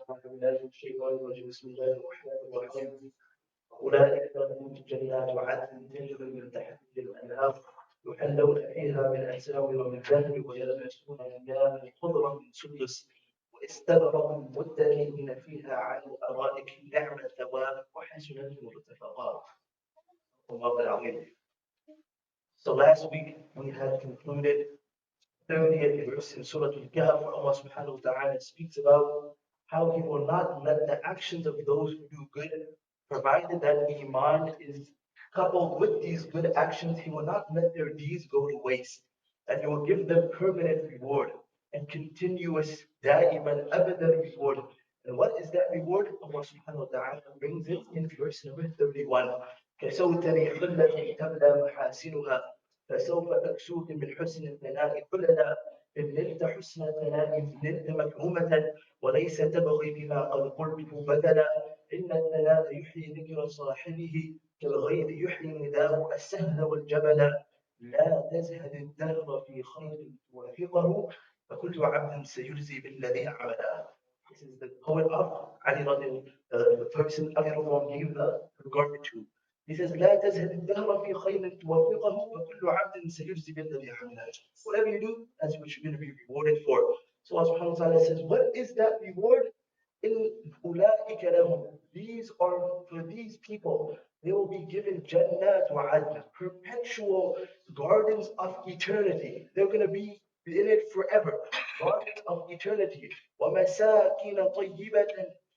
أعوذ بالله من الشيطان الرجيم بسم الله الرحمن الرحيم أولئك لهم جنات عدن تجري من تحتهم الأنهار يحلون فيها من أساور من ذهب ويلبسون ثيابا خضرا من سندس واستبرق متكئين فيها على الأرائك نعم الثواب وحسنت مرتفقا الله العظيم. So last week we had concluded 30th verse in Surah Al-Kahf, where Allah subhanahu wa ta'ala speaks about how He will not let the actions of those who do good, provided that Iman is coupled with these good actions, He will not let their deeds go to waste. And He will give them permanent reward and continuous da'iman abadan reward. And what is that reward? Allah subhanahu wa ta'ala brings it in verse number 31. كسوتني حلة تبلى محاسنها فسوف تكسوك من حسن الثناء حللا إن نلت حسن الثناء نلت مكرمة وليس تبغي بما قد قلته بدلا إن الثناء يحيي ذكر صاحبه كالغيث يحيي نداه السهل والجبل لا تزهد الدهر في خير توافقه فكل عبد سيجزي بالذي عمله. This is the poet of Ali Radin, the person Ali Radin gave the regard to. He says, لا تزهد الدهر في خير توفقه وكل عبد سيجزي بالذي عمله. Whatever you do, that's what you're going to be rewarded for. So Allah subhanahu wa ta'ala says, what is that reward? In أولئك لهم. These are for these people. They will be given jannat wa adn, perpetual gardens of eternity. They're going to be in it forever. Gardens of eternity. ومساكن طيبة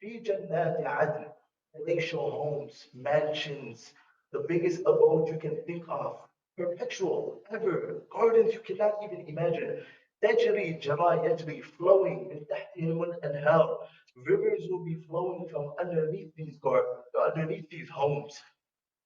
في جنات عدن. Palatial homes, mansions, the biggest abode you can think of, perpetual, ever, gardens you cannot even imagine. تجري جرى يجري flowing من تحتهم الأنهار. Rivers will be flowing from underneath these gardens, underneath these homes.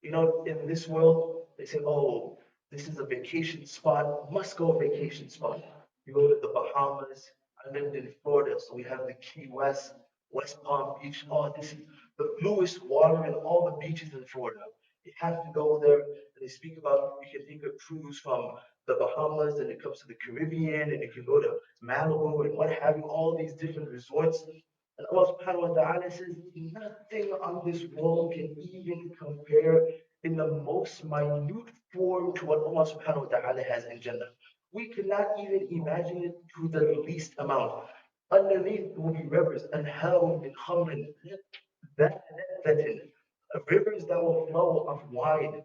You know, in this world, they say, oh, this is a vacation spot, must go vacation spot. You go to the Bahamas. I lived in Florida, so we have the Key West, West Palm Beach. Oh, this is the bluest water in all the beaches in Florida. You have to go there. And they speak about you can take a cruise from the Bahamas, and it comes to the Caribbean, and you can go to Malibu and what have you, all these different resorts. And Allah subhanahu wa ta'ala says, nothing on this world can even compare in the most minute form to what Allah subhanahu wa ta'ala has in Jannah. We cannot even imagine it to the least amount. Underneath will be rivers and how min khamrin that rivers that will flow of wine,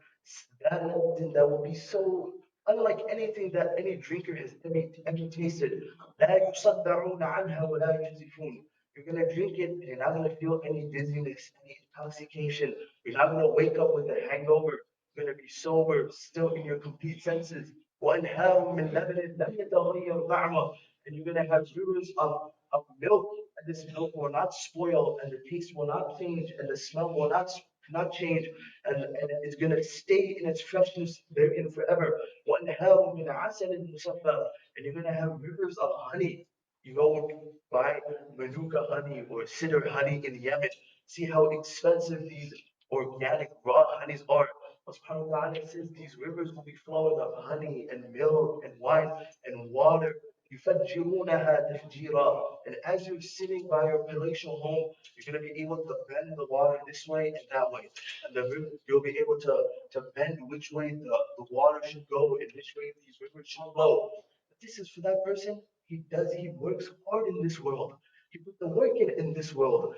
that will be so unlike anything that any drinker has ever tasted. لا يصدعون عنها ولا يجزفون. You're gonna drink it, and you're not gonna feel any dizziness, any intoxication. You're not gonna wake up with a hangover. You're gonna be sober, still in your complete senses. وأنهار من لبن لم يتغير طعمه. And you're gonna have rivers of milk, and this milk will not spoil, and the taste will not change, and the smell will not change, and it's gonna stay in its freshness therein forever. وأنهار من عسل مصفى. And you're gonna have rivers of honey. You go buy Manuka honey or Sidr honey in Yemen. See how expensive these organic raw honeys are. Allah subhanahu wa ta'ala says these rivers will be flowing of honey and milk and wine and water. يفجرونها تفجيرا. And as you're sitting by your palatial home, you're going to be able to bend the water this way and that way. And the river, you'll be able to bend which way the water should go and which way these rivers should flow. But this is for that person, he works hard in this world. He put the work in this world.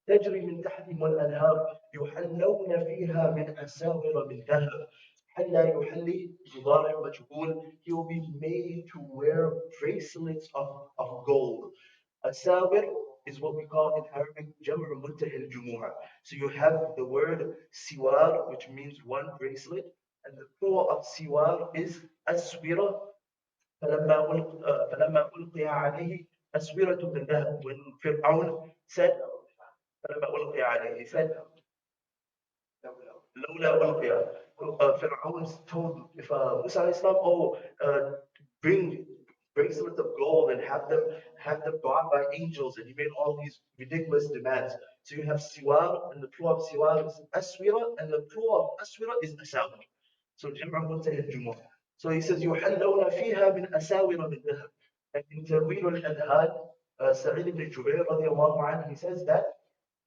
تجري من تحتهم الأنهار يحلون فيها من أساور من ذهب. حلى يحلي مضارع مجهول. He will be made to wear bracelets of gold. Asawir is what we call in Arabic jamr muntahil jumu'ah. So you have the word siwar, which means one bracelet, and the plural of siwar is aswira. فلما ألقي عليه أسورة من ذهب. When Fir'aun said, فلما ألقي عليه, he said, لولا ألقي. Fir'aun told if Musa alayhi salam, oh, bring bracelets of gold and have them brought by angels, and he made all these ridiculous demands. So you have siwar, and the plural of siwar is aswira, and the plural of aswira is asawir. So جمع منتهى الجموع. So he says يحلون فيها من أساور من ذهب. And in تأويل الأذهان, Sa'id ibn Jubair radiallahu anhu, he says that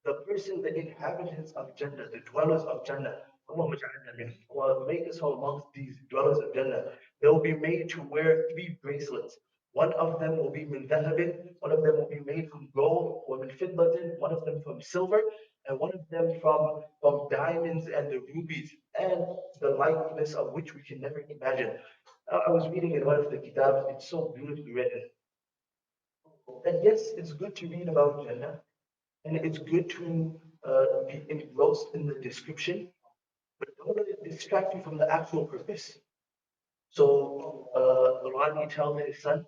the person, the inhabitants of Jannah, the dwellers of Jannah, Allah make us all amongst these dwellers of Jannah. They will be made to wear three bracelets. One of them will be min dhahabin, one of them will be made from gold, or min fiddatin, one of them from silver, and one of them from diamonds and the rubies, and the likeness of which we can never imagine. I was reading in one of the kitabs, it's so beautifully written. And yes, it's good to read about Jannah, and it's good to be engrossed in the description, but don't let it distract you from the actual purpose. So Rani tells his son,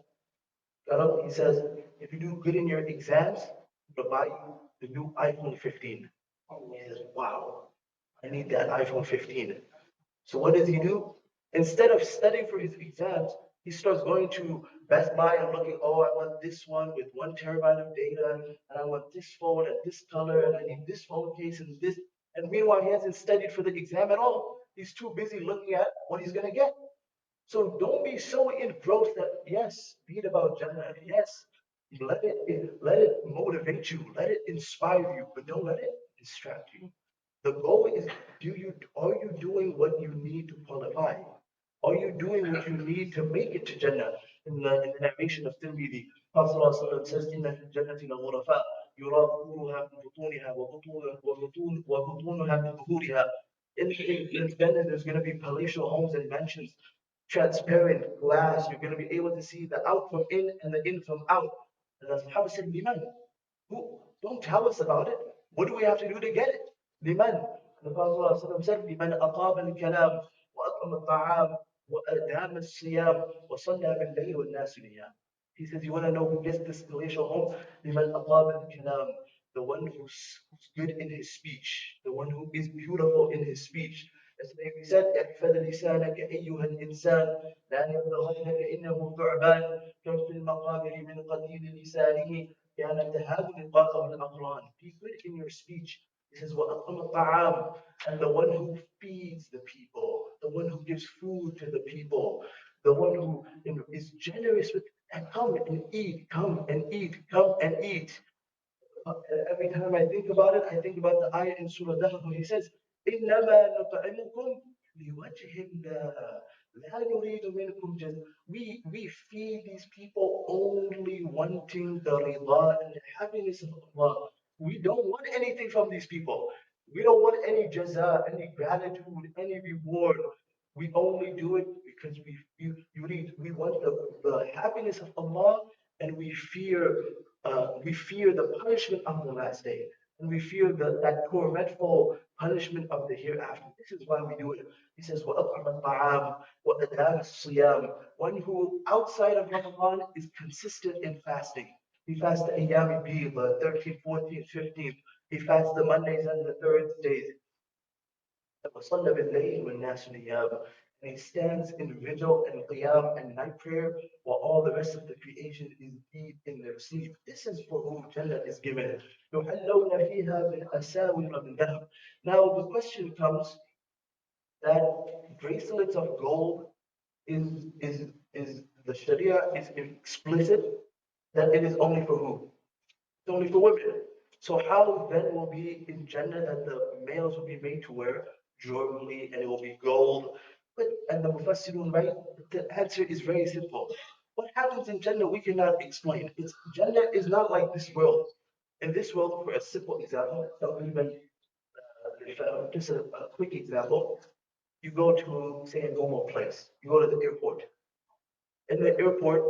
Karam, he says, if you do good in your exams, we'll buy you the new iPhone 15. He says, wow, I need that iPhone 15. So what does he do? Instead of studying for his exams, he starts going to Best Buy and looking, oh, I want this one with 1 terabyte of data, and I want this phone and this color, and I need this phone case and this. And meanwhile, he hasn't studied for the exam at all. He's too busy looking at what he's going to get. So don't be so engrossed that, yes, read about Jannah. Yes, let it motivate you, let it inspire you, but don't let it distract you. The goal is, are you doing what you need to qualify? Are you doing what you need to make it to Jannah? In the narration of Tirmidhi, Prophet ﷺ says, إِنَّ فِي الْجَنَّةِ لَغُرَفَاء يُرَى ظُهُورُهَا مِنْ بُطُونِهَا وَبُطُونُهَا مِنْ ظُهُورِهَا. In Jannah, there's going to be palatial homes and mansions, transparent glass. You're going to be able to see the out from in and the in from out. And the Sahaba said, Liman, who? Don't tell us about it. What do we have to do to get it? Liman. The Prophet ﷺ said, Liman aqab al-kalam wa at'am al-ta'am wa adam al-siyam wa salla bil-layl wa nasu niyam. He says, you want to know who gets this palatial home? Liman aqab al-kalam, the one who's good in his speech, the one who is beautiful in his speech. As they said, احفظ لسانك أيها الإنسان لا يبلغنك إنه ثعبان كم في المقابر من قتيل لسانه كان تهاب لقاءه الأقران. Be good in your speech. He says, وأطعم الطعام, and the one who feeds the people, the one who gives food to the people, the one who is generous with, and come and eat, come and eat, come and eat. Every time I think about it, I think about the ayah in Surah Kahf where he says, إِنَّمَا نُطْعِمُكُمْ لِوَجْهِ اللَّهِ لَا نُرِيدُ مِنْكُمْ جَزَاءً. We feed these people only wanting the rida and the happiness of Allah. We don't want anything from these people. We don't want any jaza, any gratitude, any reward. We only do it because we want the happiness of Allah, and we fear the punishment of the last day, and we fear that tormentful punishment of the hereafter. This is why we do it. He says, وَأَطْعَمَ الطَّعَامِ وَأَدَامَ الصِّيَامِ. One who outside of Ramadan is consistent in fasting. He fasts the Ayyam Bid, the 13th, 14th, 15th. He fasts the Mondays and the Thursdays. وصلى بالليل والناس نيام. And he stands in vigil and qiyam and night prayer while all the rest of the creation is deep in their sleep. This is for whom Jannah is given. يحلون فيها من أساور من ذهب. Now the question comes that bracelets of gold is the Sharia is explicit that it is only for who? It's only for women. So how then will be in Jannah that the males will be made to wear jewelry and it will be gold? But and the Mufassirun, right? The answer is very simple. What happens in Jannah we cannot explain. Jannah is not like this world. In this world, for a simple example, just a quick example, you go to say a normal place. You go to the airport. In the airport,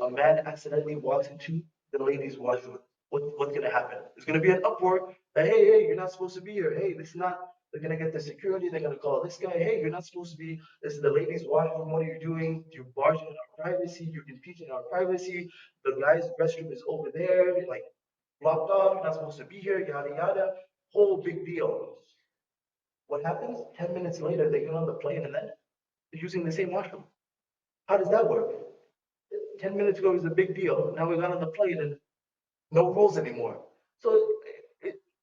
a man accidentally walks into the ladies' washroom. What's going to happen? There's going to be an uproar. That, hey, you're not supposed to be here. Hey, this is not. They're going to get the security. They're going to call this guy. Hey, you're not supposed to be. This is the ladies' washroom. What are you doing? You're barging in our privacy. You're impeding our privacy. The guy's restroom is over there, like blocked off. You're not supposed to be here. Yada yada. Whole big deal. What happens? 10 minutes later, they get on the plane and then they're using the same washroom. How does that work? 10 minutes ago it was a big deal. Now we got on the plane and no rules anymore. So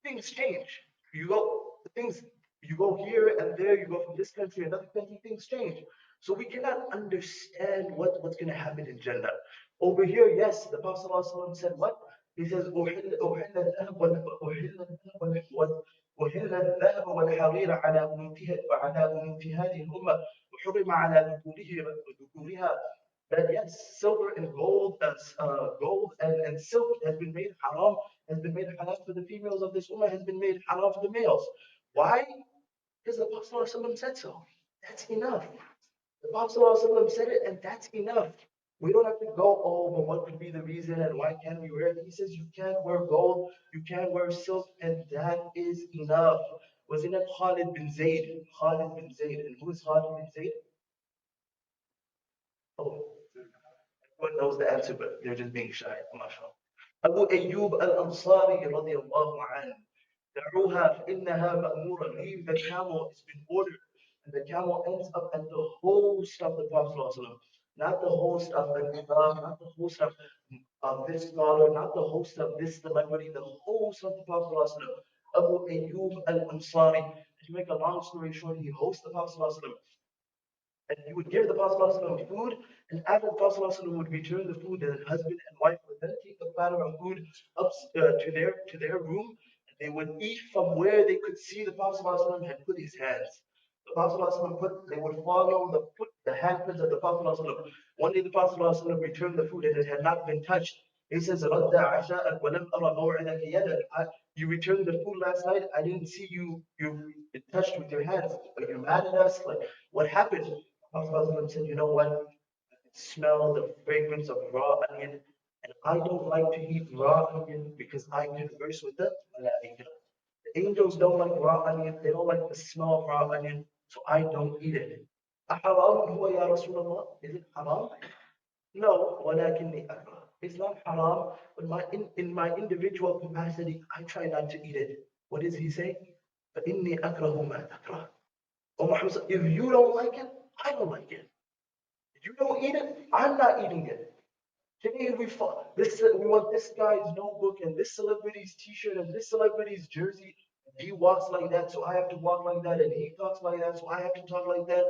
things change. You go things you go here and there, you go from this country, another country, things change. So we cannot understand what's going to happen in Jannah. Over here, yes, the Prophet ﷺ said what? He says, أحل الذهب أحل الذهب والحرير على أنوف هذه الأمة وحرم على ذكورها. That yes, silver and gold and silk has been made haram, has been made halal for the females of this ummah, has been made halal for the males. Why? Because the Prophet ﷺ said so. That's enough. The Prophet ﷺ said it, and that's enough. We don't have to go, oh, but what could be the reason and why can't we wear it? He says you can't wear gold, you can't wear silk, and that is enough. Wasn't it Khalid bin Zayd? Khalid bin Zayd. And who is Khalid bin Zayd? Oh, everyone knows the answer, but they're just being shy. MashaAllah. Abu Ayyub al-Ansari radiallahu anhu. دعوها فإنها مأمورة. Leave the camel, it's been ordered. And the camel ends up at the host of the Prophet ﷺ. Not the host of the Imam, not the host of this scholar, not the host of this celebrity, the host of the Prophet ﷺ. Abu Ayyub al-Ansari. To make a long story short, he hosts the Prophet ﷺ, and he would give the Prophet ﷺ food, and after the Prophet ﷺ would return the food, the husband and wife would then take the platter of food up to their room, and they would eat from where they could see the Prophet ﷺ had put his hands. The Prophet ﷺ they would follow the handprints of the Prophet ﷺ. One day the Prophet ﷺ returned the food and it had not been touched. He says, رَدَّ عَشَاءً وَلَمْ أَرَ مَوْعِدَكَ يَدًا. You returned the food last night. I didn't see you touched with your hands. Are you mad at us? Like, what happened? Prophet said, you know what? I can smell the fragrance of raw onion, and I don't like to eat raw onion because I converse with the malaika. The angels don't like raw onion, they don't like the smell of raw onion, so I don't eat it. أحرام هو يا رسول الله? Is it haram? No, ولكني أكره. It's not haram, but in my individual capacity, I try not to eat it. What does he say? فإني أكره ما تكره. Oh Muhammad, if you don't like it, I don't like it. You don't eat it, I'm not eating it. Today we want this guy's notebook and this celebrity's T-shirt and this celebrity's jersey. He walks like that, so I have to walk like that, and he talks like that, so I have to talk like that.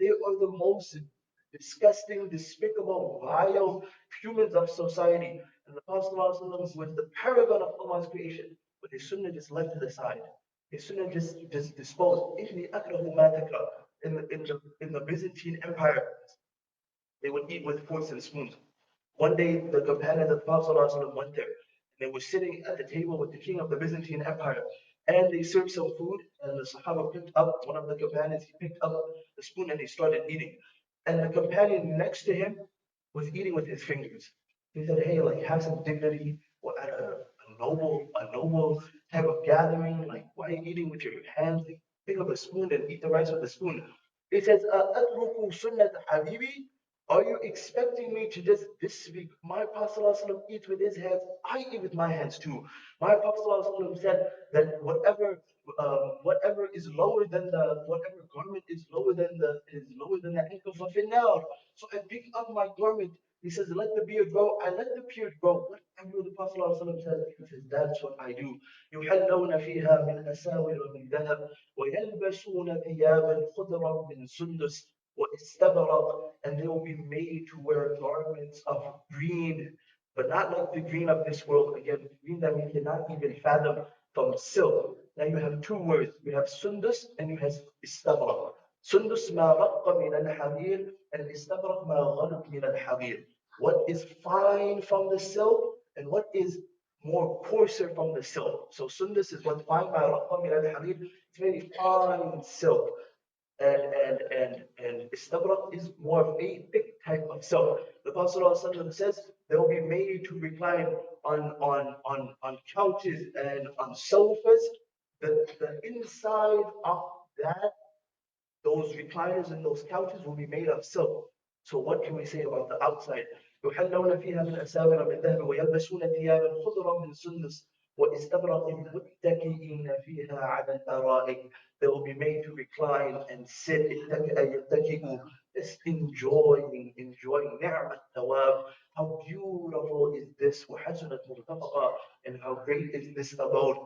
They are the most disgusting, despicable, vile humans of society. And the Prophet ﷺ was the paragon of Allah's creation, but his sunnah just left to the side. His sunnah just disposed. إِنِّي أَكْرَهُ مَا تَكْرَهُ. In the Byzantine Empire, they would eat with forks and spoons. One day, the companions of the Prophet ﷺ went there, and they were sitting at the table with the king of the Byzantine Empire, and they served some food, and the Sahaba picked up, one of the companions, he picked up the spoon and he started eating. And the companion next to him was eating with his fingers. He said, hey, like, have some dignity, at a noble type of gathering, like, why are you eating with your hands? Pick up a spoon and eat the rice with the spoon. He says, أَتْرُكُ سُنَّةَ حَبِيبِي. Are you expecting me to just disrespect? My Prophet ﷺ eats with his hands, I eat with my hands too. My Prophet ﷺ said that whatever is lower than whatever garment is lower than the ankle of now. So I pick up my garment. He says, let the beard grow. I let the beard grow. Whatever the Prophet ﷺ says, he says, that's what I do. يحلون فيها من أساور من ذهب ويلبسون ثيابا خضرا من سندس وَإِسْتَبْرَقْ, and they will be made to wear garments of green, but not like the green of this world. Again, green that we cannot even fathom, from silk. Now you have two words. You have sundus and you have istabraq. Sundus ma raqqa min al-harir, and istabraq ma ghalaq min al-harir. What is fine from the silk and what is more coarser from the silk. So sundus is what fine ma raqqa min al-harir. It's very fine silk, and istabrak is more of a thick type of silk. The Prophet ﷺ says they will be made to recline on couches and on sofas. The inside of that those recliners and those couches will be made of silk. So what can we say about the outside? يحلون فيها من أساور من ذهب ويلبسون ثيابا خضرا من سندس واستبرق متكئين فيها على الأرائك. They will be made to recline and sit يتكئوا, just enjoying نعم الثواب. How beautiful is this وحسنت مرتفقة, and how great is this abode.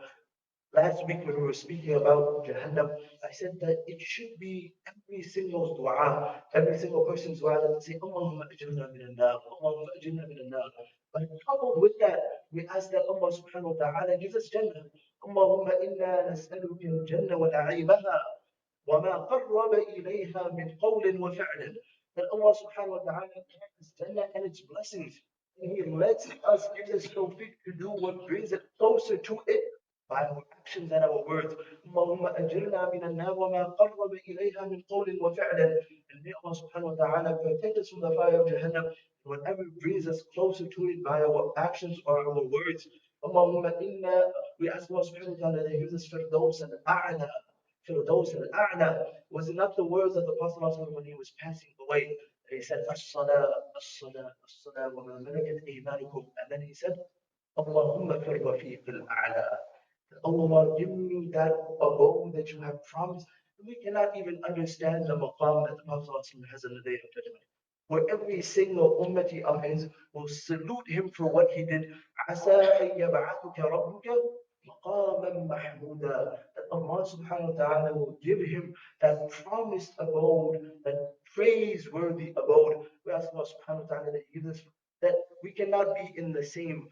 Last week when we were speaking about Jahannam, I said that it should be every single dua, every single person's dua that they say, Allahumma ajirna min al-nar, Allahumma ajirna min al-nar. But coupled with that, we ask that Allah subhanahu wa ta'ala gives us Jannah. Allahumma inna nas'aluka al-jannah wa na'imaha. وما قرب إليها من قول وفعل. That Allah subhanahu wa ta'ala grants Jannah and its blessings. And He lets us get His tawfiq to do what brings it closer to it by our actions and our words. اللهم أجرنا من النار وما قرب إليها من قول وفعل. And may Allah subhanahu wa ta'ala protect us from the fire of Jahannam, whatever brings us closer to it by our actions or our words. اللهم إنا, we ask Allah subhanahu wa ta'ala to use us for those and a'la. Firdaus al-A'la. Was it not the words of the Prophet ﷺ when he was passing away? He said, As-salah, as-salah, as-salah, wa ma malakat aymanukum. And then he said, Allahumma fir rafiq al-A'la. Allah, give me that abode that you have promised. We cannot even understand the maqam that the Prophet ﷺ has on the day of judgment. Where every single ummati of his will salute him for what he did. عسى أن يبعثك ربك مقاما محمودا. That Allah subhanahu wa ta'ala will give him that promised abode, that praiseworthy abode. We ask Allah subhanahu wa ta'ala that He gives us that we cannot be in the same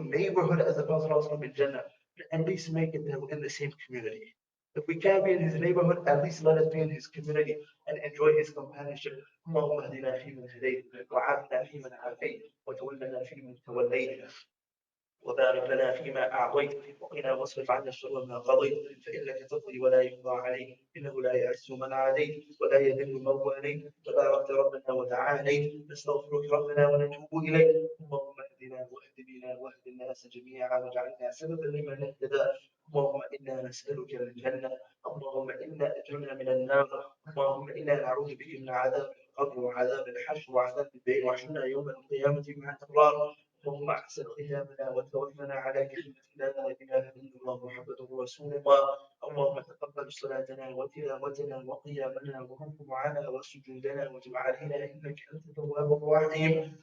neighborhood as the Prophet in Jannah, but at least make it in the same community. If we can't be in his neighborhood, at least let us be in his community and enjoy his companionship. اللهم اهدنا فيمن هديت وعافنا فيمن عافيت وتولنا فيمن توليت وبارك لنا فيما أعطيت وقنا واصرف عنا شر ما قضيت فإنك تقضي ولا يقضى عليك إنه لا يعز من عاديت ولا يذل من واليت تبارك ربنا وتعاليت نستغفرك ربنا ونتوب إليك اللهم اهدنا واهد بنا واهد الناس جميعا واجعلنا سببا لمن اهتدى اللهم إنا نسألك الجنة اللهم إنا أجرنا من النار اللهم إنا نعوذ بك من عذاب القبر وعذاب الحشر وعذاب الدين واحشرنا يوم القيامة مع الأبرار اللهم احسن ختامنا وتوفنا على كلمه لا اله الا الله محمد رسول الله اللهم تقبل صلاتنا وتلاوتنا وقيامنا وركوعنا وسجودنا وتب علينا انك انت التواب الرحيم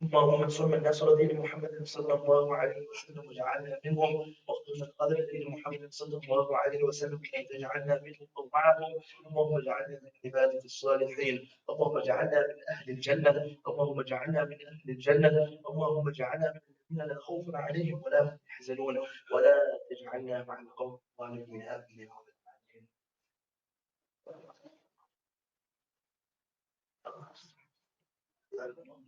اللهم انصر من نصر دين محمد صلى الله عليه وسلم واجعلنا منهم واخذ من قدر دين محمد صلى الله عليه وسلم كي تجعلنا منهم او معهم اللهم اجعلنا من عبادك الصالحين اللهم اجعلنا من اهل الجنه اللهم اجعلنا من اهل الجنه اللهم اجعلنا من الذين لا خوف عليهم ولا هم يحزنون ولا تجعلنا مع القوم الظالمين امين يا رب العالمين